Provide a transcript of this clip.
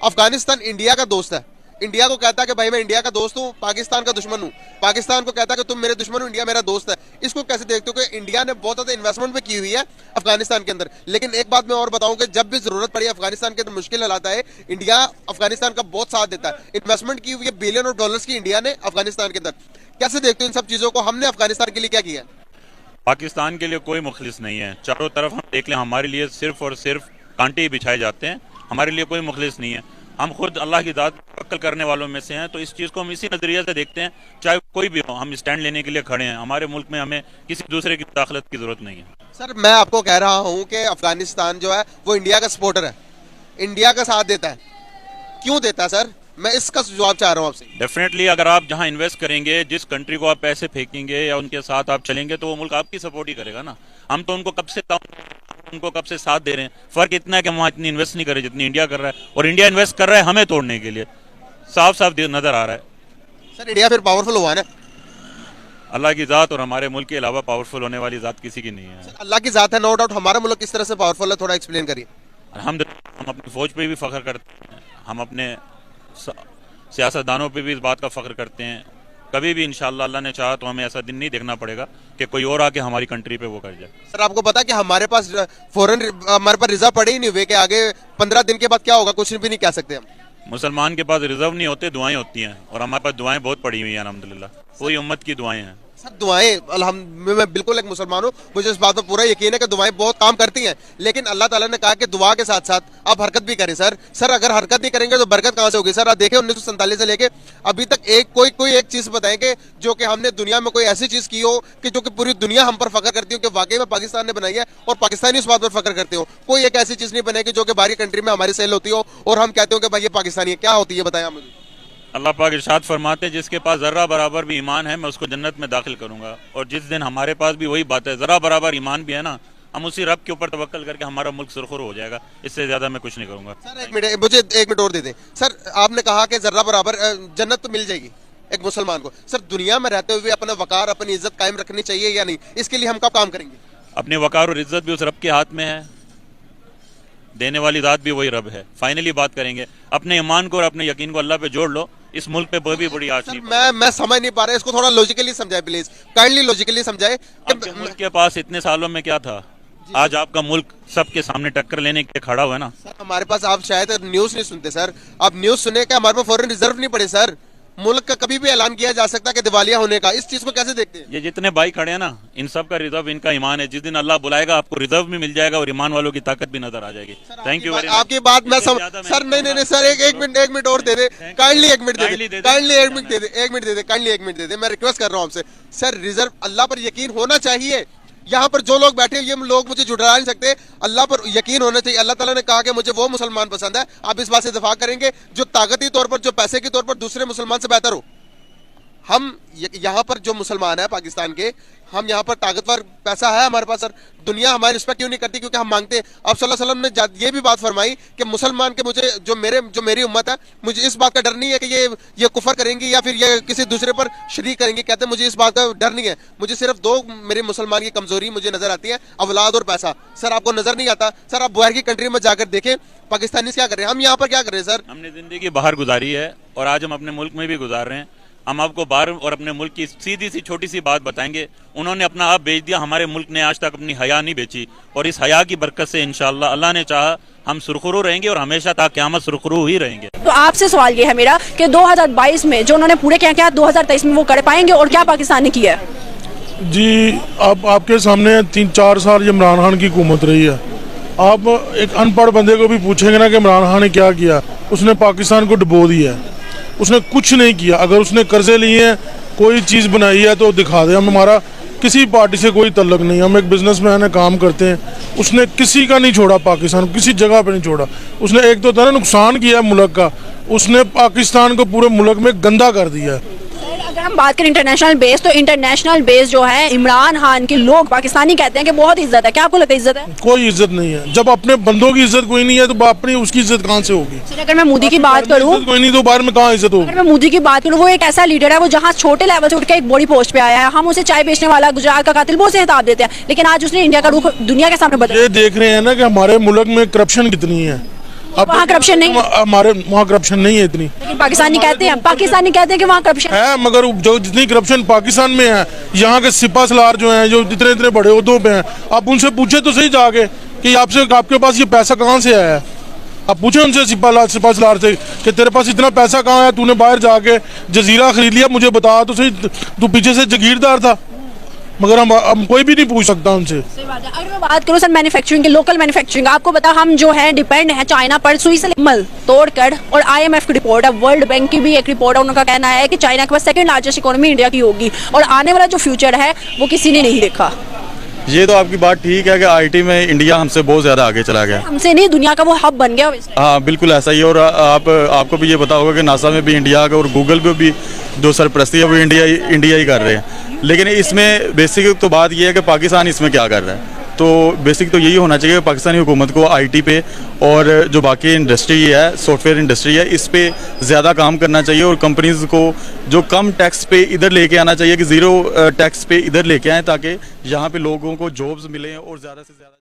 Afghanistan India का दोस्त है, इंडिया को कहता है कि भाई मैं इंडिया का दोस्त हूँ, पाकिस्तान का दुश्मन हूँ, पाकिस्तान को कहता है कि तुम मेरे दुश्मन हो, इंडिया मेरा दोस्त है। इसको कैसे देखते हो कि इंडिया ने बहुत ज्यादा इन्वेस्टमेंट भी की हुई है अफगानिस्तान के अंदर, लेकिन एक बात मैं और बताऊं कि जब भी जरूरत पड़ी अफगानिस्तान के अंदर मुश्किल हालात आए, इंडिया अफगानिस्तान का बहुत साथ देता है। इन्वेस्टमेंट की हुई है बिलियन ऑफ डॉलर्स की इंडिया ने अफगानिस्तान के अंदर। कैसे देखते हो इन सब चीजों को, हमने अफगानिस्तान के लिए क्या किया? पाकिस्तान के लिए कोई मुखलिस नहीं है। चारों तरफ हम देख लें, हमारे लिए सिर्फ और सिर्फ कांटे ही बिछाए जाते हैं, हमारे लिए कोई मुखलिस नहीं है। हम खुद अल्लाह की ज़ात तवक्कुल करने वालों में से हैं, तो इस चीज़ को हम इसी नज़रिए से देखते हैं। चाहे कोई भी हो, हम स्टैंड लेने के लिए खड़े हैं। हमारे मुल्क में हमें किसी दूसरे की दाखिलत की ज़रूरत नहीं है। सर मैं आपको कह रहा हूँ कि अफगानिस्तान जो है वो इंडिया का सपोर्टर है, इंडिया का साथ देता है। क्यों देता है सर? मैं इसका जवाब चाह रहा हूँ आपसे। डेफिनेटली अगर आप जहां इन्वेस्ट करेंगे, जिस कंट्री को आप पैसे फेंकेंगे या उनके साथ आप चलेंगे, तो वो मुल्क आपकी सपोर्ट ही करेगा ना। हम तो उनको कब से साथ दे रहे हैं। फर्क इतना है कि हम वहाँ इतनी इन्वेस्ट नहीं कर रहे जितनी इंडिया कर रहा है, और इंडिया इन्वेस्ट कर रहा है हमें तोड़ने के लिए। साफ साफ नजर आ रहा है। सर इंडिया फिर पावरफुल हुआ ना? अल्लाह की ज़ात और हमारे मुल्क के अलावा पावरफुल होने वाली ज़ात किसी की नहीं है। अल्लाह की ज़ात है, नो डाउट। हमारा मुल्क किस तरह से पावरफुल है, थोड़ा एक्सप्लेन करिए। हम अपनी फौज पे भी फख्र करते हैं, हम अपने सियासतदानों पे भी इस बात का फख्र करते हैं। कभी भी इंशाअल्लाह अल्लाह ने चाहा तो हमें ऐसा दिन नहीं देखना पड़ेगा कि कोई और आके हमारी कंट्री पे वो कर जाए। सर आपको पता है कि हमारे पास फॉरेन हमारे पास रिजर्व पड़े ही नहीं हुए कि आगे 15 दिन के बाद क्या होगा, कुछ भी नहीं कह सकते हम। मुसलमान के पास रिजर्व नहीं होते, दुआएं होती हैं, और हमारे पास दुआएं बहुत पड़ी हुई हैं अल्हम्दुलिल्लाह। पूरी उम्मत की दुआएं हैं। सर दुआएं मैं बिल्कुल एक मुसलमान हूँ, मुझे इस बात पर पूरा यकीन है कि दुआएं बहुत काम करती हैं, लेकिन अल्लाह ताला ने कहा कि दुआ के साथ साथ आप हरकत भी करें। सर अगर हरकत नहीं करेंगे तो बरकत कहाँ से होगी? सर आप देखें 1947 से लेके अभी तक कोई एक चीज बताएंगे जो कि हमने दुनिया में कोई ऐसी चीज की हो कि जो कि पूरी दुनिया हम पर फख्र करती हो कि वाकई में पाकिस्तान ने बनाई है और पाकिस्तानी उस बात पर फख्र करते हो। कोई एक ऐसी चीज नहीं बनेगी जो कि बाहरी कंट्री में हमारी सेल होती हो और हम कहते हो कि भाई ये पाकिस्तानी है। क्या होती है बताया मुझे? अल्लाह पाक इरशाद फरमाते हैं, जिसके पास जर्रा बराबर भी ईमान है मैं उसको जन्नत में दाखिल करूंगा। और जिस दिन हमारे पास भी वही बात है, जर्रा बराबर ईमान भी है ना, हम उसी रब के ऊपर तवक्कल करके हमारा मुल्क सुरखुर हो जाएगा। इससे ज्यादा मैं कुछ नहीं करूंगा। सर एक मिनट, मुझे 1 मिनट और दे दें। सर आपने कहा कि जर्रा बराबर जन्नत तो मिल जाएगी एक मुसलमान को। सर दुनिया में रहते हुए अपना वकार, अपनी इज्जत कायम रखनी चाहिए या नहीं? इसके लिए हम कब काम करेंगे? अपने वकार और इज्जत भी उस रब के हाथ में है, देने वाली ज़ात भी वही रब है। फाइनली बात करेंगे, अपने ईमान को और अपने यकीन को अल्लाह पे जोड़ लो, इस मुल्क पे भी बड़ी आँच नहीं। मैं समझ नहीं पा रहा, इसको थोड़ा लॉजिकली समझाए प्लीज, काइंडली लॉजिकली समझाए। आपके मुल्क के पास इतने सालों में क्या था? आज आपका मुल्क सबके सामने टक्कर लेने के लिए खड़ा हुआ है ना। सर हमारे पास, आप शायद न्यूज नहीं सुनते सर, आप न्यूज सुने कि हमारे पास फॉरेन रिजर्व नहीं पड़े। सर मुल्क का कभी भी ऐलान किया जा सकता है कि दिवालिया होने का। इस चीज को कैसे देखते हैं? ये जितने भाई खड़े हैं ना, इन सब का रिजर्व इनका ईमान है। जिस दिन अल्लाह बुलाएगा आपको रिजर्व भी मिल जाएगा और ईमान वालों की ताकत भी नजर आ जाएगी। Thank you very much. आपकी बात मैं सर नहीं सर एक मिनट और दे दे, काइंडली 1 मिनट दे दे, काइंडली 1 मिनट दे दे, 1 मिनट दे दे, काइंडली 1 मिनट दे दे। मैं रिक्वेस्ट कर रहा हूँ आपसे सर, रिजर्व अल्लाह पर यकीन होना चाहिए। यहाँ पर जो लोग बैठे ये लोग मुझे झुठला नहीं सकते, अल्लाह पर यकीन होना चाहिए। अल्लाह ताला ने कहा कि मुझे वो मुसलमान पसंद है। आप इस बात से इत्तेफाक करेंगे जो ताकती तौर पर, जो पैसे के तौर पर दूसरे मुसलमान से बेहतर हो। हम यहाँ पर जो मुसलमान है पाकिस्तान के, हम यहाँ पर ताकतवर, पैसा है हमारे पास। सर दुनिया हमारी रिस्पेक्ट क्यों नहीं करती? क्योंकि हम मांगते हैं। आप सल्लल्लाहु अलैहि वसल्लम ने ये भी बात फरमाई कि मुसलमान के मुझे जो मेरी उम्मत है, मुझे इस बात का डर नहीं है कि ये कुफर करेंगी या फिर ये किसी दूसरे पर शरीक करेंगी। कहते हैं मुझे इस बात का डर नहीं है, मुझे सिर्फ 2 मेरे मुसलमान की कमजोरी मुझे नजर आती है, औलाद और पैसा। सर आपको नजर नहीं आता? सर आप बाहर की कंट्री में जाकर देखें पाकिस्तानी क्या कर रहे हैं, हम यहाँ पर क्या कर रहे हैं? सर हमने जिंदगी बाहर गुजारी है और आज हम अपने मुल्क में भी गुजार रहे हैं। हम आपको बाहर और अपने मुल्क की सीधी सी छोटी सी बात बताएंगे। उन्होंने अपना आप बेच दिया, हमारे मुल्क ने आज तक अपनी हया नहीं बेची, और इस हया की बरकत से इंशाअल्लाह अल्लाह ने चाहा हम सुरखुरू रहेंगे और हमेशा तक क़यामत सुरखुरू ही रहेंगे। तो आपसे सवाल ये है मेरा कि 2022 में जो उन्होंने पूरे क्या 2023 में वो कर पाएंगे, और क्या पाकिस्तान ने किया है? जी अब आपके सामने 3-4 साल इमरान खान की हुकूमत रही है। आप एक अनपढ़ बंदे को भी पूछेंगे ना कि इमरान खान ने क्या किया, उसने पाकिस्तान को डुबो दिया है। उसने कुछ नहीं किया। अगर उसने कर्जे लिए हैं, कोई चीज़ बनाई है तो दिखा दे। हमारा किसी पार्टी से कोई तल्लक नहीं, हम एक बिजनेसमैन है, काम करते हैं। उसने किसी का नहीं छोड़ा, पाकिस्तान किसी जगह पे नहीं छोड़ा। उसने एक तो था ना नुकसान किया मुल्क का, उसने पाकिस्तान को पूरे मुल्क में गंदा कर दिया है। अगर हम बात करें इंटरनेशनल बेस, तो इंटरनेशनल बेस जो है इमरान खान के लोग पाकिस्तानी कहते हैं कि बहुत इज्जत है। क्या आपको लगता है इज्जत है? कोई इज्जत नहीं है। जब अपने बंदों की इज्जत कोई नहीं है तो अपनी उसकी इज्जत कहाँ से होगी? अगर मैं मोदी की बात करूँ, कोई नहीं तो बाहर में कहाँ इज्जत होगी? अगर मैं मोदी की बात करूँ, वो एक ऐसा लीडर है वो जहाँ छोटे लेवल से उठ के एक बड़ी पोस्ट पे आया है। हम उसे चाय बेचने वाला, गुजरात का कातिल, वो से हिताब देते हैं, लेकिन आज उसने इंडिया का रुख दुनिया के सामने बदला। ये देख रहे हैं ना कि हमारे मुल्क में करप्शन कितनी है। वहाँ करप्शन नहीं है। हमारे वहाँ करप्शन नहीं है इतनी लेकिन पाकिस्तानी कहते हैं कि वहाँ करप्शन है, मगर जो जितनी करप्शन पाकिस्तान में है, यहाँ के सिपा सलार जो हैं, जो इतने इतने बड़े ओहदों पे हैं, आप उनसे पूछे तो सही जाके कि आपके पास ये पैसा कहाँ से आया है। आप पूछे उनसे सिपा सलार से कि तेरे पास इतना पैसा कहाँ है, तूने बाहर जाके जजीरा खरीद लिया, मुझे बता तो सही, तू पीछे से जागीरदार था। मगर हम कोई भी नहीं पूछ सकता उनसे। सही बात है। अगर मैं बात करूँ सर मैन्युफैक्चरिंग की, लोकल मैन्युफैक्चरिंग, आपको पता हम जो है डिपेंड है चाइना पर, सुई से मल तोड़कर, और IMF की रिपोर्ट है, वर्ल्ड बैंक की भी एक रिपोर्ट है, उनका कहना है कि चाइना के पास सेकंड लार्जेस्ट इकोनॉमी इंडिया की होगी, और आने वाला जो फ्यूचर है वो किसी ने नहीं देखा। ये तो आपकी बात ठीक है कि IT में इंडिया हमसे बहुत ज़्यादा आगे चला गया। हमसे नहीं, दुनिया का वो हब बन गया। हाँ बिल्कुल ऐसा ही है। और आपको भी ये पता होगा कि नासा में भी इंडिया का और गूगल पे भी जो सरपरस्ती है वो इंडिया ही कर रहे हैं। लेकिन इसमें बेसिक तो बात ये है कि पाकिस्तान इसमें क्या कर रहा है। तो बेसिक तो यही होना चाहिए कि पाकिस्तानी हुकूमत को IT पे और जो बाकी इंडस्ट्री है, सॉफ्टवेयर इंडस्ट्री है, इस पे ज़्यादा काम करना चाहिए, और कंपनीज़ को जो कम टैक्स पे इधर लेके आना चाहिए कि ज़ीरो टैक्स पे इधर लेके आएँ, ताकि यहाँ पे लोगों को जॉब्स मिलें और ज़्यादा से ज़्यादा